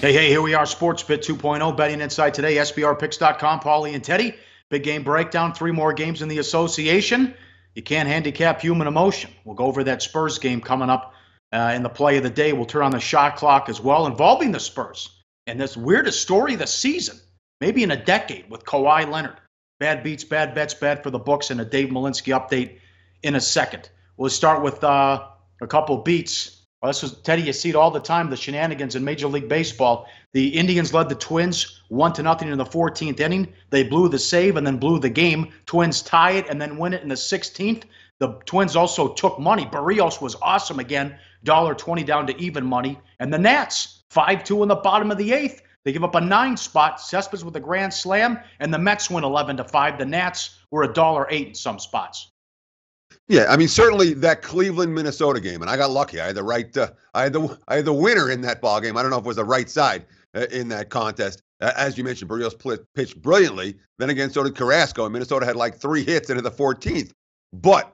Hey, here we are, Sports Pit 2.0, betting inside today, SBRpicks.com, Pauly and Teddy. Big game breakdown, 3 more games in the association. You can't handicap human emotion. We'll go over that Spurs game coming up in the play of the day. We'll turn on the shot clock as well, involving the Spurs. And this weirdest story of the season, maybe in a decade, with Kawhi Leonard. Bad beats, bad bets, bad for the books, and a Dave Malinsky update in a second. We'll start with a couple beats. Well, this was, Teddy, you see it all the time, the shenanigans in Major League Baseball. The Indians led the Twins 1-0 in the 14th inning. They blew the save and then blew the game. Twins tie it and then win it in the 16th. The Twins also took money. Barrios was awesome again, $1.20 down to even money. And the Nats, 5-2 in the bottom of the 8th. They give up a 9 spot. Cespedes with a grand slam, and the Mets win 11-5. The Nats were $1.08 in some spots. Yeah, I mean, certainly that Cleveland-Minnesota game, and I got lucky. I had the right, I had the winner in that ball game. I don't know if it was the right side in that contest. As you mentioned, Barrios pitched brilliantly. Then again, so did Carrasco, and Minnesota had like 3 hits into the 14th. But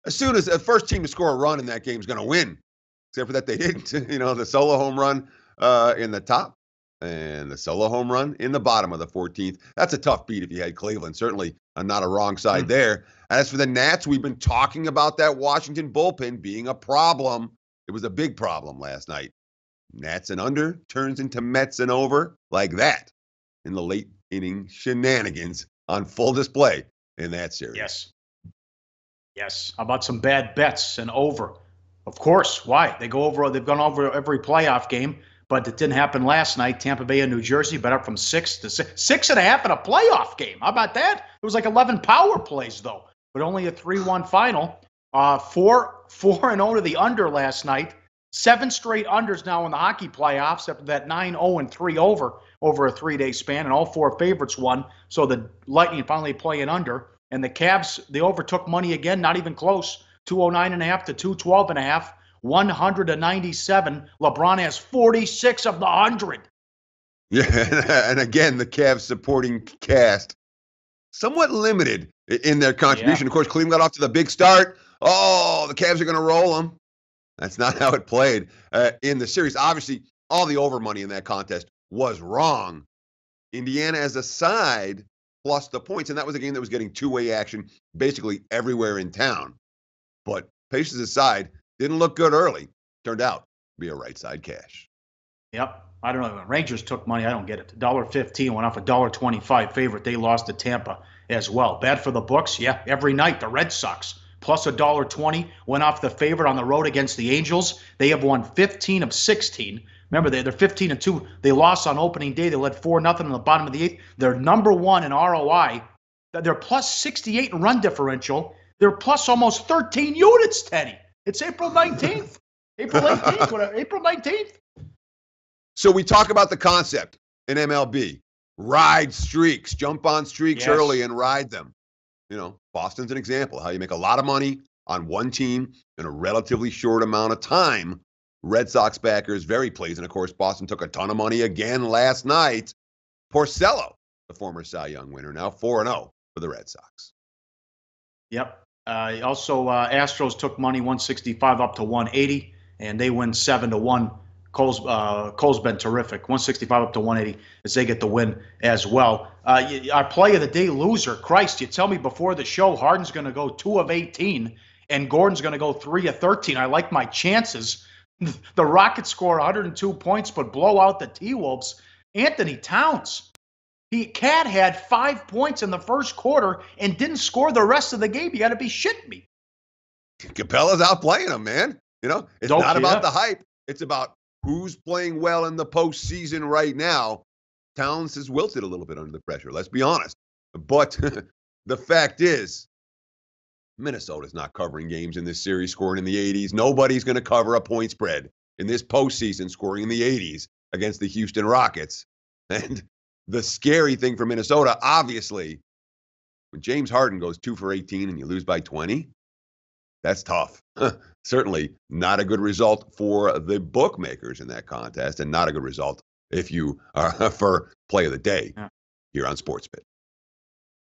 as soon as the first team to score a run in that game is going to win, except for that they didn't. You know, the solo home run in the top and the solo home run in the bottom of the 14th. That's a tough beat if you had Cleveland. Certainly not a wrong side there. As for the Nats, we've been talking about that Washington bullpen being a problem. It was a big problem last night. Nats and under turns into Mets and over like that in the late inning shenanigans on full display in that series. Yes. How about some bad bets and over? Of course. Why? They've gone over every playoff game, but it didn't happen last night. Tampa Bay and New Jersey bet up from 6 to 6.5 in a playoff game. How about that? It was like 11 power plays though, but only a 3-1 final. 4-0 to the under last night. 7 straight unders now in the hockey playoffs after that 9-0-3 over a 3-day span, and all 4 favorites won. So the Lightning finally playing under, and the Cavs, they overtook money again, not even close. 209.5 to 212.5, 100-97. LeBron has 46 of the 100. Yeah, and again, the Cavs supporting cast somewhat limited in their contribution. Yeah. Of course, Cleveland got off to the big start. Oh, the Cavs are going to roll them. That's not how it played in the series. Obviously, all the over money in that contest was wrong. Indiana as a side plus the points, and that was a game that was getting two-way action basically everywhere in town. But Pacers aside, didn't look good early. Turned out to be a right side cash. Yep. I don't know. Rangers took money. I don't get it. $1.15 went off a $1.25 favorite. They lost to Tampa as well. Bad for the books. Yeah, every night the Red Sox plus $1.20 went off the favorite on the road against the Angels. They have won 15 of 16. Remember, they're 15-2. They lost on opening day. They led 4-0 in the bottom of the 8th. They're number 1 in ROI. They're plus 68 in run differential. They're plus almost 13 units, Teddy. It's April 19th. April 18th. Whatever. April 19th. So we talk about the concept in MLB. Ride streaks. Jump on streaks early and ride them. You know, Boston's an example. How you make a lot of money on one team in a relatively short amount of time. Red Sox backers very pleased. And, of course, Boston took a ton of money again last night. Porcello, the former Cy Young winner, now 4-0 for the Red Sox. Yep. Also, Astros took money 165 up to 180, and they win 7-1. Cole's been terrific. 165 up to 180 as they get the win as well. Our play of the day loser, Christ, you tell me before the show Harden's going to go 2 of 18 and Gordon's going to go 3 of 13. I like my chances. The Rockets score 102 points but blow out the T-Wolves. Anthony Towns. Cat had 5 points in the first quarter and didn't score the rest of the game. You got to be shitting me. Capella's outplaying him, man. You know, it's not about the hype. It's about who's playing well in the postseason right now. Towns has wilted a little bit under the pressure, let's be honest. But the fact is, Minnesota's not covering games in this series, scoring in the 80s. Nobody's going to cover a point spread in this postseason, scoring in the 80s against the Houston Rockets. And the scary thing for Minnesota, obviously, when James Harden goes 2 for 18 and you lose by 20, that's tough. Certainly not a good result for the bookmakers in that contest, and not a good result if you are for play of the day here on SportsBit.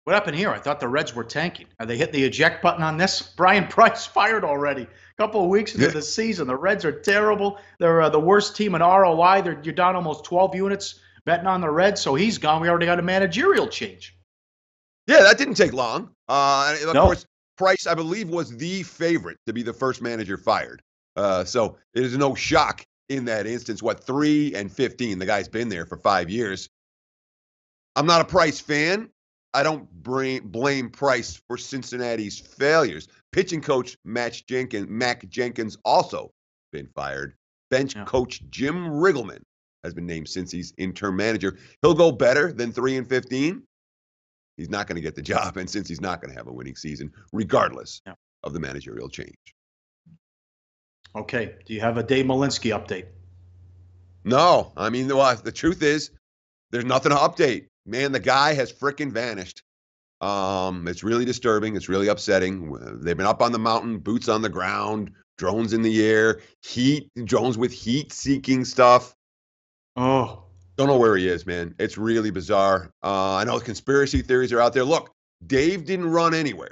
What happened here? I thought the Reds were tanking. Are they hitting the eject button on this? Brian Price fired already. A couple of weeks into the season. The Reds are terrible. They're the worst team in ROI. You're down almost 12 units betting on the Reds, so he's gone. We already got a managerial change. Yeah, that didn't take long. Of No. course, Price, I believe, was the favorite to be the first manager fired. So it is no shock in that instance. 3-15? The guy's been there for 5 years. I'm not a Price fan. I don't blame Price for Cincinnati's failures. Pitching coach Mac Jenkins also been fired. Bench coach Jim Riggleman has been named Cincy's interim manager. He'll go better than 3-15. He's not going to get the job, and since he's not going to have a winning season, regardless of the managerial change. Okay. Do you have a Dave Malinsky update? No. I mean, the truth is, there's nothing to update. Man, the guy has frickin' vanished. It's really disturbing. It's really upsetting. They've been up on the mountain, boots on the ground, drones in the air, drones with heat-seeking stuff. Oh. Don't know where he is, man. It's really bizarre. I know conspiracy theories are out there. Look, Dave didn't run anywhere.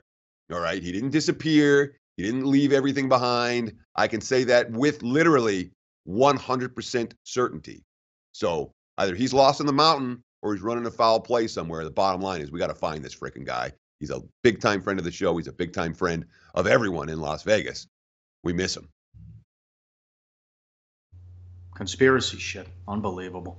All right? He didn't disappear. He didn't leave everything behind. I can say that with literally 100% certainty. So either he's lost in the mountain or he's running a foul play somewhere. The bottom line is we got to find this freaking guy. He's a big-time friend of the show. He's a big-time friend of everyone in Las Vegas. We miss him. Conspiracy shit. Unbelievable.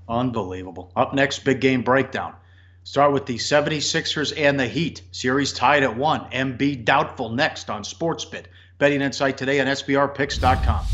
Unbelievable. Up next, big game breakdown. Start with the 76ers and the Heat. Series tied at 1. Embiid doubtful next on SportsBit. Betting insight today on SBRPicks.com.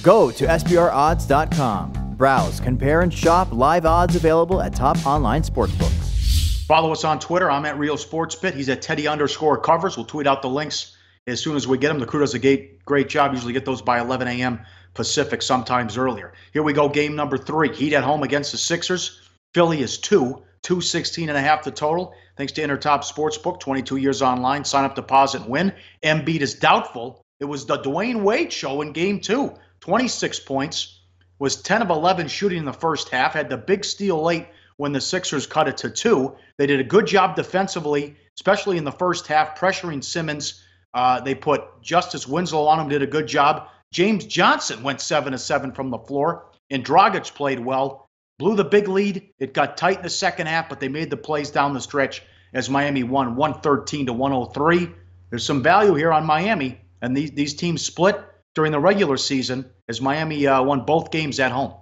Go to SBROdds.com. Browse, compare, and shop live odds available at top online sportsbooks. Follow us on Twitter. I'm at Real SportsBit. He's at Teddy_Covers. We'll tweet out the links as soon as we get them. The crew does a great job. Usually get those by 11 a.m. Pacific, sometimes earlier. Here we go, game number 3. Heat at home against the Sixers. Philly is 216.5 the total. Thanks to Intertop Sportsbook, 22 years online. Sign up, deposit, win. Embiid is doubtful. It was the Dwayne Wade show in game 2. 26 points. Was 10 of 11 shooting in the first half. Had the big steal late when the Sixers cut it to 2. They did a good job defensively, especially in the first half, pressuring Simmons. They put Justice Winslow on him, did a good job. James Johnson went 7 of 7 from the floor, and Dragic played well. Blew the big lead. It got tight in the second half, but they made the plays down the stretch as Miami won 113-103. There's some value here on Miami, and these teams split during the regular season as Miami won both games at home.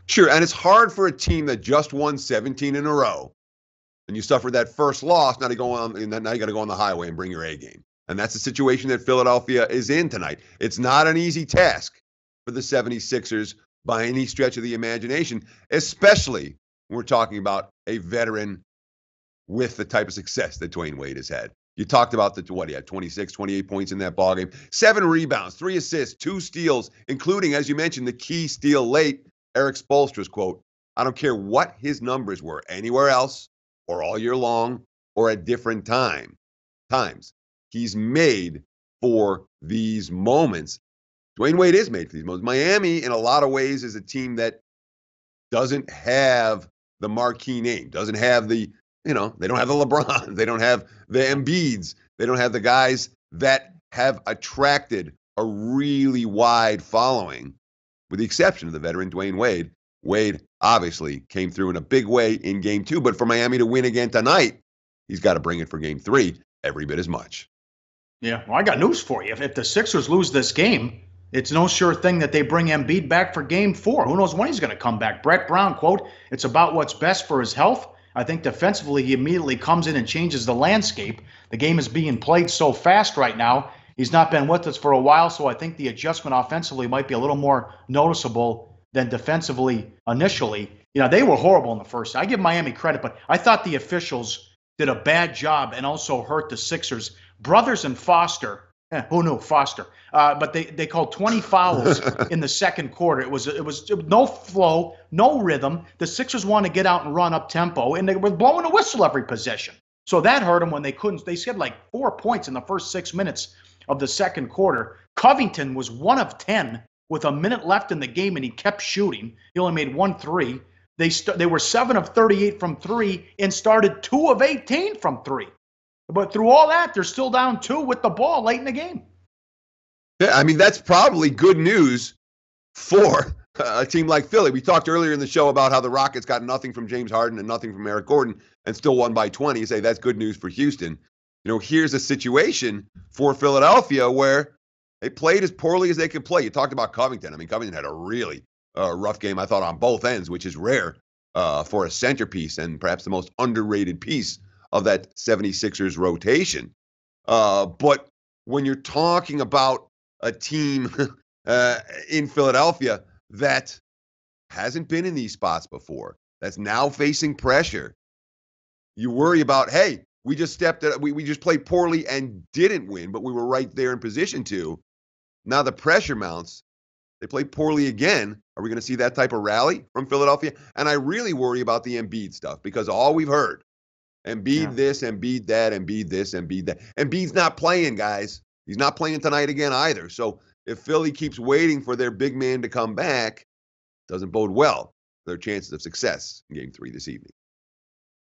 Sure, and it's hard for a team that just won 17 in a row, and you suffered that first loss. Now you got to go on the highway and bring your A game. And that's the situation that Philadelphia is in tonight. It's not an easy task for the 76ers by any stretch of the imagination, especially when we're talking about a veteran with the type of success that Dwayne Wade has had. You talked about he had 26, 28 points in that ballgame, 7 rebounds, 3 assists, 2 steals, including, as you mentioned, the key steal late, Eric Spoelstra's quote, "I don't care what his numbers were anywhere else or all year long or at different times. He's made for these moments." Dwayne Wade is made for these moments. Miami, in a lot of ways, is a team that doesn't have the marquee name, doesn't have they don't have the LeBrons, they don't have the Embiids, they don't have the guys that have attracted a really wide following, with the exception of the veteran Dwayne Wade. Wade obviously came through in a big way in game 2, but for Miami to win again tonight, he's got to bring it for game 3 every bit as much. Yeah, well, I got news for you. If the Sixers lose this game, it's no sure thing that they bring Embiid back for game 4. Who knows when he's going to come back? Brett Brown, quote, "It's about what's best for his health." I think defensively he immediately comes in and changes the landscape. The game is being played so fast right now. He's not been with us for a while, so I think the adjustment offensively might be a little more noticeable than defensively initially. They were horrible in the first. I give Miami credit, but I thought the officials did a bad job and also hurt the Sixers. Brothers and Foster, who knew Foster? But they called 20 fouls in the second quarter. It was no flow, no rhythm. The Sixers wanted to get out and run up tempo, and they were blowing a whistle every possession. So that hurt them when they couldn't. They scored like 4 points in the first 6 minutes of the second quarter. Covington was 1 of 10 with a minute left in the game, and he kept shooting. He only made 1 3. They were 7 of 38 from 3 and started 2 of 18 from 3. But through all that, they're still down 2 with the ball late in the game. Yeah, I mean, that's probably good news for a team like Philly. We talked earlier in the show about how the Rockets got nothing from James Harden and nothing from Eric Gordon and still won by 20. You say that's good news for Houston. Here's a situation for Philadelphia where they played as poorly as they could play. You talked about Covington. I mean, Covington had a really rough game, I thought, on both ends, which is rare for a centerpiece and perhaps the most underrated piece of that 76ers rotation. But when you're talking about a team in Philadelphia that hasn't been in these spots before, that's now facing pressure, you worry about, hey, we just played poorly and didn't win, but we were right there in position to. Now the pressure mounts. They play poorly again. Are we going to see that type of rally from Philadelphia? And I really worry about the Embiid stuff because all we've heard, Embiid this, Embiid that, Embiid this, Embiid that. Embiid's not playing, guys. He's not playing tonight again either. So if Philly keeps waiting for their big man to come back, it doesn't bode well for their chances of success in Game 3 this evening.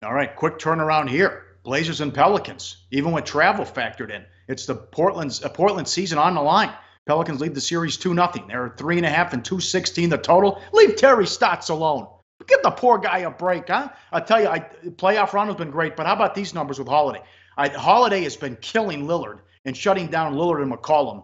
All right, quick turnaround here. Blazers and Pelicans, even with travel factored in. It's the Portland season on the line. Pelicans lead the series 2-0. They're 3.5 and 216 the total. Leave Terry Stotts alone. Give the poor guy a break, huh? I'll tell you, playoff run has been great, but how about these numbers with Holiday? Holiday has been killing Lillard and shutting down Lillard and McCollum.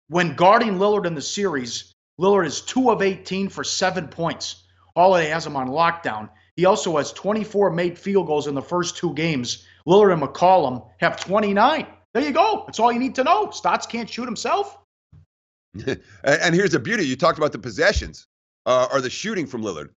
When guarding Lillard in the series, Lillard is 2 of 18 for 7 points. Holiday has him on lockdown. He also has 24 made field goals in the first 2 games. Lillard and McCollum have 29. There you go. That's all you need to know. Stotts can't shoot himself. And here's the beauty. You talked about the possessions or the shooting from Lillard.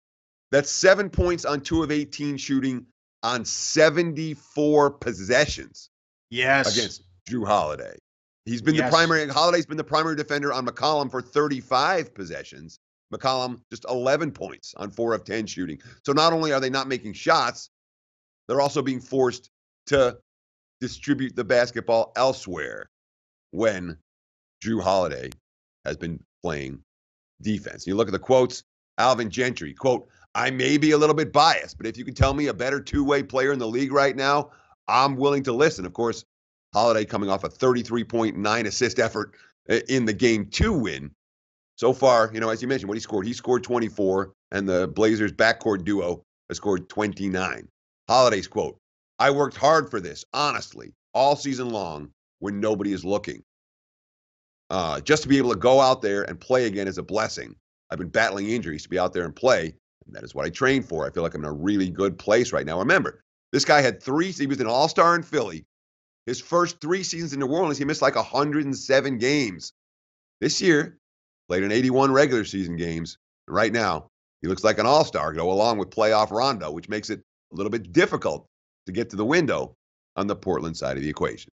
That's 7 points on 2 of 18 shooting on 74 possessions. Yes. Against Jrue Holiday. He's been Holiday's been the primary defender on McCollum for 35 possessions. McCollum just 11 points on 4 of 10 shooting. So not only are they not making shots, they're also being forced to distribute the basketball elsewhere when Jrue Holiday has been playing defense. You look at the quotes, Alvin Gentry, quote, I may be a little bit biased, but if you can tell me a better two-way player in the league right now, I'm willing to listen. Of course, Holiday coming off a 33.9 assist effort in the Game 2 win. So far, as you mentioned, what he scored 24, and the Blazers backcourt duo has scored 29. Holiday's quote, I worked hard for this, honestly, all season long when nobody is looking. Just to be able to go out there and play again is a blessing. I've been battling injuries to be out there and play, and that is what I trained for. I feel like I'm in a really good place right now. Remember, this guy had he was an all-star in Philly. His first 3 seasons in New Orleans, he missed like 107 games. This year, played in 81 regular season games. And right now, he looks like an all-star, go along with playoff Rondo, which makes it a little bit difficult to get to the window on the Portland side of the equation.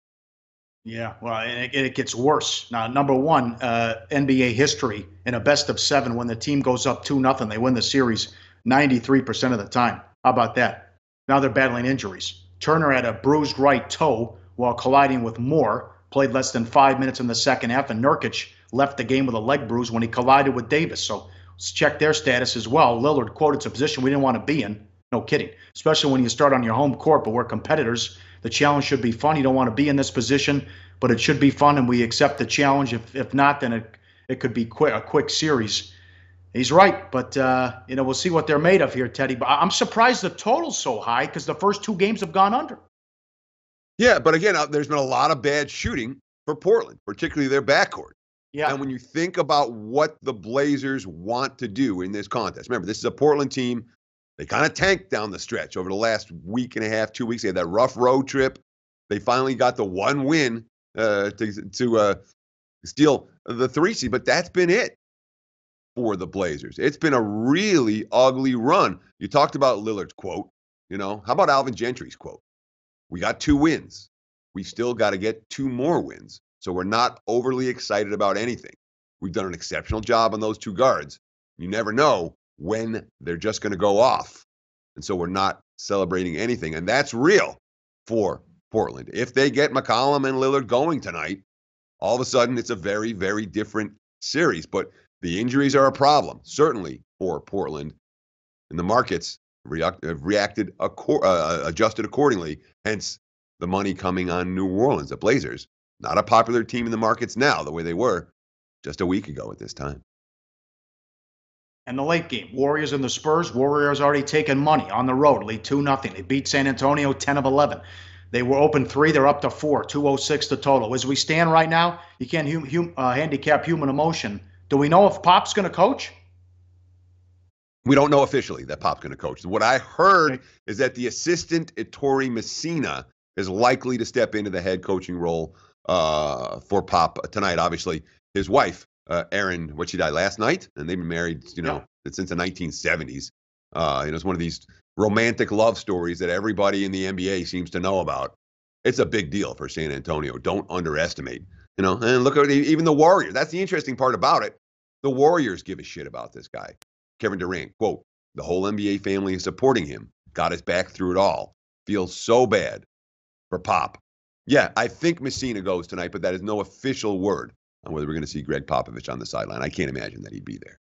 Yeah, well, and it gets worse. Now, number one, NBA history in a best of 7, when the team goes up 2-0, they win the series 93% of the time. How about that? Now they're battling injuries. Turner had a bruised right toe while colliding with Moore, played less than 5 minutes in the second half, and Nurkic left the game with a leg bruise when he collided with Davis. So let's check their status as well. Lillard, quote, it's a position we didn't want to be in. No kidding. Especially when you start on your home court, but we're competitors. The challenge should be fun. You don't want to be in this position, but it should be fun, and we accept the challenge. If not, then it could be a quick series. He's right, but we'll see what they're made of here, Teddy. But I'm surprised the total's so high because the first 2 games have gone under. Yeah, but again, there's been a lot of bad shooting for Portland, particularly their backcourt. Yeah. And when you think about what the Blazers want to do in this contest, remember, this is a Portland team. They kind of tanked down the stretch over the last week and a half, 2 weeks. They had that rough road trip. They finally got the 1 win to steal the 3 seed, but that's been it for the Blazers. It's been a really ugly run. You talked about Lillard's quote. How about Alvin Gentry's quote? We got 2 wins. We still got to get 2 more wins. So we're not overly excited about anything. We've done an exceptional job on those 2 guards. You never know when they're just going to go off. And so we're not celebrating anything. And that's real for Portland. If they get McCollum and Lillard going tonight, all of a sudden it's a very, very different series. But the injuries are a problem, certainly for Portland. And the markets adjusted accordingly, hence the money coming on New Orleans. The Blazers, not a popular team in the markets now the way they were just a week ago at this time. And the late game, Warriors and the Spurs. Warriors already taken money on the road, lead 2-0. They beat San Antonio 10 of 11. They were open 3. They're up to 4, 206 the total. As we stand right now, you can't handicap human emotion. Do we know if Pop's going to coach? We don't know officially that Pop's going to coach. What I heard is that the assistant, Ettore Messina, is likely to step into the head coaching role for Pop tonight. Obviously, his wife, Erin, she died last night, and they've been married, since the 1970s. It's one of these romantic love stories that everybody in the NBA seems to know about. It's a big deal for San Antonio. Don't underestimate, and look at even the Warriors. That's the interesting part about it. The Warriors give a shit about this guy. Kevin Durant, quote, "The whole NBA family is supporting him. Got his back through it all. Feels so bad for Pop." Yeah, I think Messina goes tonight, but that is no official word on whether we're going to see Greg Popovich on the sideline. I can't imagine that he'd be there.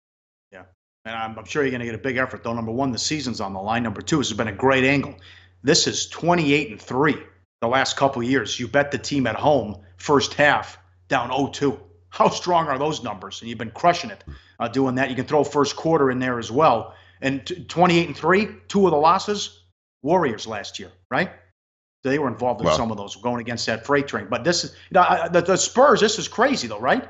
Yeah, and I'm sure you're going to get a big effort, though. Number one, the season's on the line. Number two, this has been a great angle. This is 28-3 the last couple of years. You bet the team at home, first half, down 0-2. How strong are those numbers? And you've been crushing it doing that. You can throw first quarter in there as well. And 28-3, 2 of the losses, Warriors last year, right? They were involved in some of those going against that freight train. But this is the Spurs. This is crazy, though, right?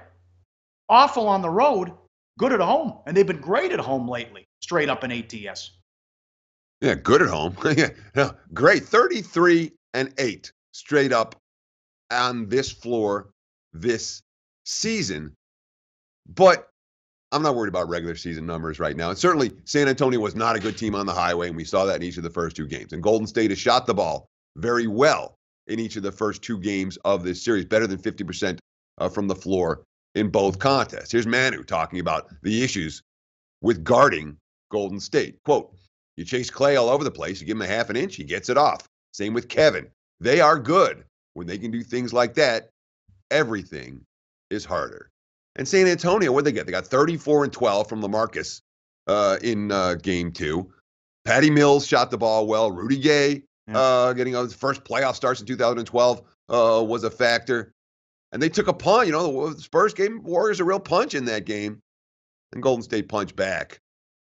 Awful on the road, good at home, and they've been great at home lately. Straight up in ATS. Yeah, good at home. Yeah, great. 33-8 straight up on this floor this season. But I'm not worried about regular season numbers right now. And certainly, San Antonio was not a good team on the highway, and we saw that in each of the first 2 games. And Golden State has shot the ball very well in each of the first 2 games of this series, better than 50% from the floor in both contests. Here's Manu talking about the issues with guarding Golden State. Quote, "You chase Clay all over the place, you give him a half an inch, he gets it off. Same with Kevin. They are good. When they can do things like that, everything is harder." And San Antonio, what'd they get? They got 34-12 from LaMarcus in game 2. Patty Mills shot the ball well. Rudy Gay getting his first playoff starts in 2012 was a factor. And they took a punch. The Spurs gave Warriors a real punch in that game. And Golden State punched back.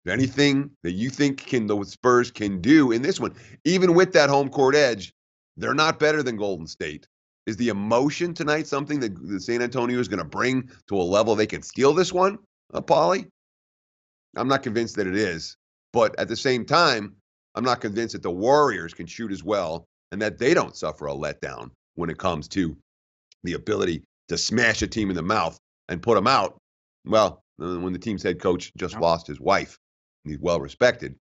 Anything that you think the Spurs can do in this one, even with that home court edge, they're not better than Golden State. Is the emotion tonight something that the San Antonio is going to bring to a level they can steal this one, Pauly? I'm not convinced that it is. But at the same time, I'm not convinced that the Warriors can shoot as well and that they don't suffer a letdown when it comes to the ability to smash a team in the mouth and put them out. Well, when the team's head coach just lost his wife, and he's well respected,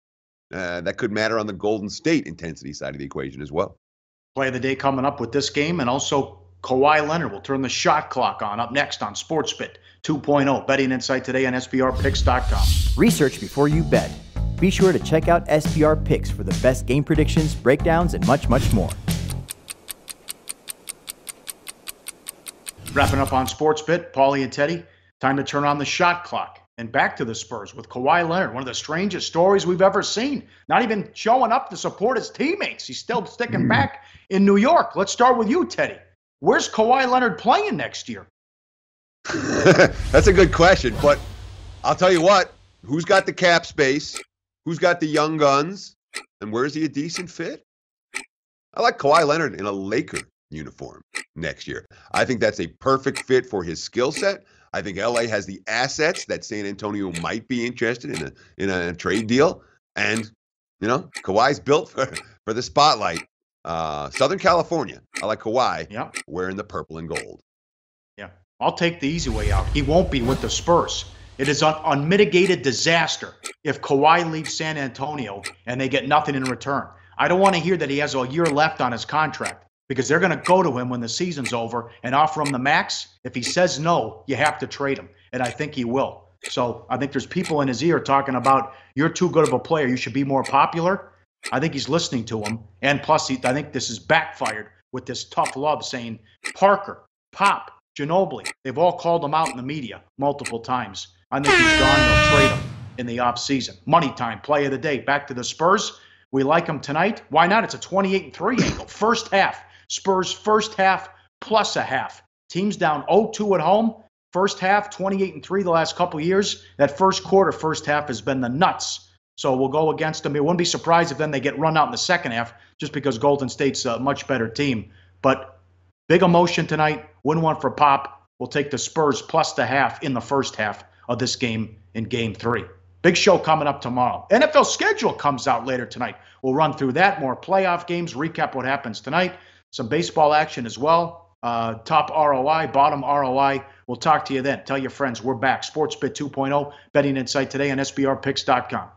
that could matter on the Golden State intensity side of the equation as well. Play of the day coming up with this game, and also Kawhi Leonard will turn the shot clock on up next on SportsBit 2.0. Betting insight today on SBRPicks.com. Research before you bet. Be sure to check out SBR Picks for the best game predictions, breakdowns, and much, much more. Wrapping up on SportsBit, Pauly and Teddy, time to turn on the shot clock. And back to the Spurs with Kawhi Leonard, one of the strangest stories we've ever seen. Not even showing up to support his teammates. He's still sticking back in New York. Let's start with you, Teddy. Where's Kawhi Leonard playing next year? That's a good question, but I'll tell you what. Who's got the cap space? Who's got the young guns? And where's he a decent fit? I like Kawhi Leonard in a Laker uniform next year. I think that's a perfect fit for his skill set. I think LA has the assets that San Antonio might be interested in a trade deal. And, Kawhi's built for the spotlight. Southern California, I like Kawhi wearing the purple and gold. Yeah, I'll take the easy way out. He won't be with the Spurs. It is an unmitigated disaster if Kawhi leaves San Antonio and they get nothing in return. I don't want to hear that he has a year left on his contract, because they're going to go to him when the season's over and offer him the max. If he says no, you have to trade him, and I think he will. So I think there's people in his ear talking about, you're too good of a player, you should be more popular. I think he's listening to him, and plus I think this is backfired with this tough love saying Parker, Pop, Ginobili, they've all called him out in the media multiple times. I think he's gone, they'll trade him. in the offseason. Money time, play of the day. Back to the Spurs. We like them tonight. Why not? It's a 28-3 angle. First half. Spurs first half plus a half. Teams down 0-2 at home. First half, 28-3 the last couple of years. That first quarter, first half has been the nuts. So we'll go against them. It wouldn't be surprised if then they get run out in the second half just because Golden State's a much better team. But big emotion tonight. Win one for Pop. We'll take the Spurs plus the half in the first half of this game in Game 3. Big show coming up tomorrow. NFL schedule comes out later tonight. We'll run through that. More playoff games, recap what happens tonight. Some baseball action as well. Top ROI, bottom ROI. We'll talk to you then. Tell your friends we're back. SportsBit 2.0, betting insight today on SBRpicks.com.